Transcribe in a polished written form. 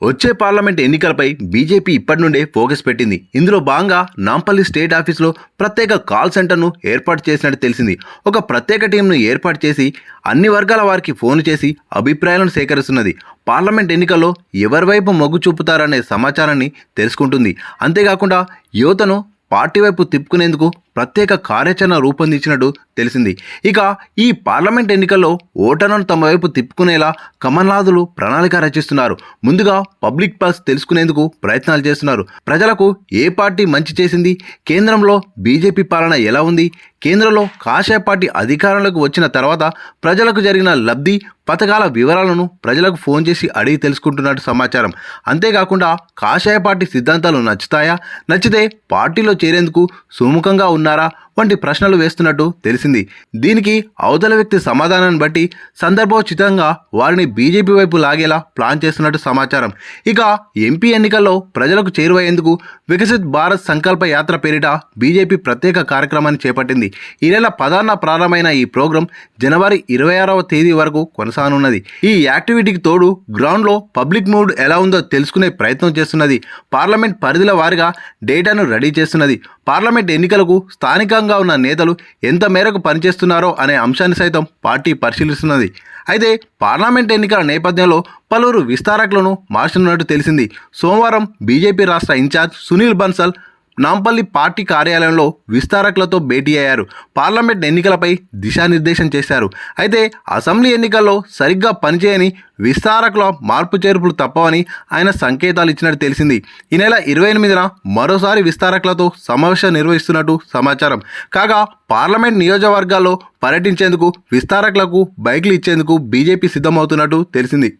వచ్చే పార్లమెంట్ ఎన్నికలపై బీజేపీ ఇప్పటి నుండే ఫోకస్ పెట్టింది. ఇందులో భాగంగా నాంపల్లి స్టేట్ ఆఫీసులో ప్రత్యేక కాల్ సెంటర్ను ఏర్పాటు చేసినట్టు తెలిసింది. ఒక ప్రత్యేక టీంను ఏర్పాటు చేసి అన్ని వర్గాల వారికి ఫోన్ చేసి అభిప్రాయాలను సేకరిస్తున్నది. పార్లమెంట్ ఎన్నికల్లో ఎవరి వైపు మొగ్గు చూపుతారనే సమాచారాన్ని తెలుసుకుంటుంది. అంతేకాకుండా యువతను పార్టీ వైపు తిప్పుకునేందుకు ప్రత్యేక కార్యాచరణ రూపొందించినట్టు తెలిసింది. ఇక ఈ పార్లమెంట్ ఎన్నికల్లో ఓటర్లను తమ వైపు తిప్పుకునేలా కమల్నాథులు ప్రణాళిక రచిస్తున్నారు. ముందుగా పబ్లిక్ పల్స్ తెలుసుకునేందుకు ప్రయత్నాలు చేస్తున్నారు. ప్రజలకు ఏ పార్టీ మంచి చేసింది, కేంద్రంలో బీజేపీ పాలన ఎలా ఉంది, కేంద్రంలో కాషాయ పార్టీ అధికారంలోకి వచ్చిన తర్వాత ప్రజలకు జరిగిన లబ్ధి, పథకాల వివరాలను ప్రజలకు ఫోన్ చేసి అడిగి తెలుసుకుంటున్నట్టు సమాచారం. అంతేకాకుండా కాషాయ పార్టీ సిద్ధాంతాలు నచ్చుతాయా, నచ్చితే పార్టీలో చేరేందుకు సుముఖంగా ఉన్నారా వంటి ప్రశ్నలు వేస్తున్నట్టు తెలిసింది. దీనికి అవతల వ్యక్తి సమాధానాన్ని బట్టి సందర్భోచితంగా వారిని బీజేపీ వైపు లాగేలా ప్లాన్ చేస్తున్నట్టు సమాచారం. ఇక ఎంపీ ఎన్నికల్లో ప్రజలకు చేరువయ్యేందుకు వికసిత్ భారత్ సంకల్ప యాత్ర పేరిట బీజేపీ ప్రత్యేక కార్యక్రమాన్ని చేపట్టింది. ఈ నెల 16న ప్రారంభమైన ఈ ప్రోగ్రాం జనవరి 26వ తేదీ వరకు కొనసాగనున్నది. ఈ యాక్టివిటీకి తోడు గ్రౌండ్లో పబ్లిక్ మూడ్ ఎలా ఉందో తెలుసుకునే ప్రయత్నం చేస్తున్నది. పార్లమెంట్ పరిధిల వారీగా డేటాను రెడీ చేస్తున్నది. పార్లమెంట్ ఎన్నికలకు స్థానికంగా ఉన్న నేతలు ఎంత మేరకు పనిచేస్తున్నారో అనే అంశాన్ని సైతం పార్టీ పరిశీలిస్తున్నది. అయితే పార్లమెంట్ ఎన్నికల నేపథ్యంలో పలువురు విస్తారకులను మార్చనున్నట్టు తెలిసింది. సోమవారం బీజేపీ రాష్ట్ర ఇన్ఛార్జ్ సునీల్ బన్సల్ నాంపల్లి పార్టీ కార్యాలయంలో విస్తారకులతో భేటీ అయ్యారు. పార్లమెంట్ ఎన్నికలపై దిశానిర్దేశం చేశారు. అయితే అసెంబ్లీ ఎన్నికల్లో సరిగ్గా పనిచేయని విస్తారకుల మార్పు చేర్పులు తప్పవని ఆయన సంకేతాలు ఇచ్చినట్టు తెలిసింది. ఈ నెల 28న మరోసారి విస్తారకులతో సమావేశం నిర్వహిస్తున్నట్టు సమాచారం. కాగా పార్లమెంట్ నియోజకవర్గాల్లో పర్యటించేందుకు విస్తారకులకు బైక్లు ఇచ్చేందుకు బీజేపీ సిద్ధమవుతున్నట్టు తెలిసింది.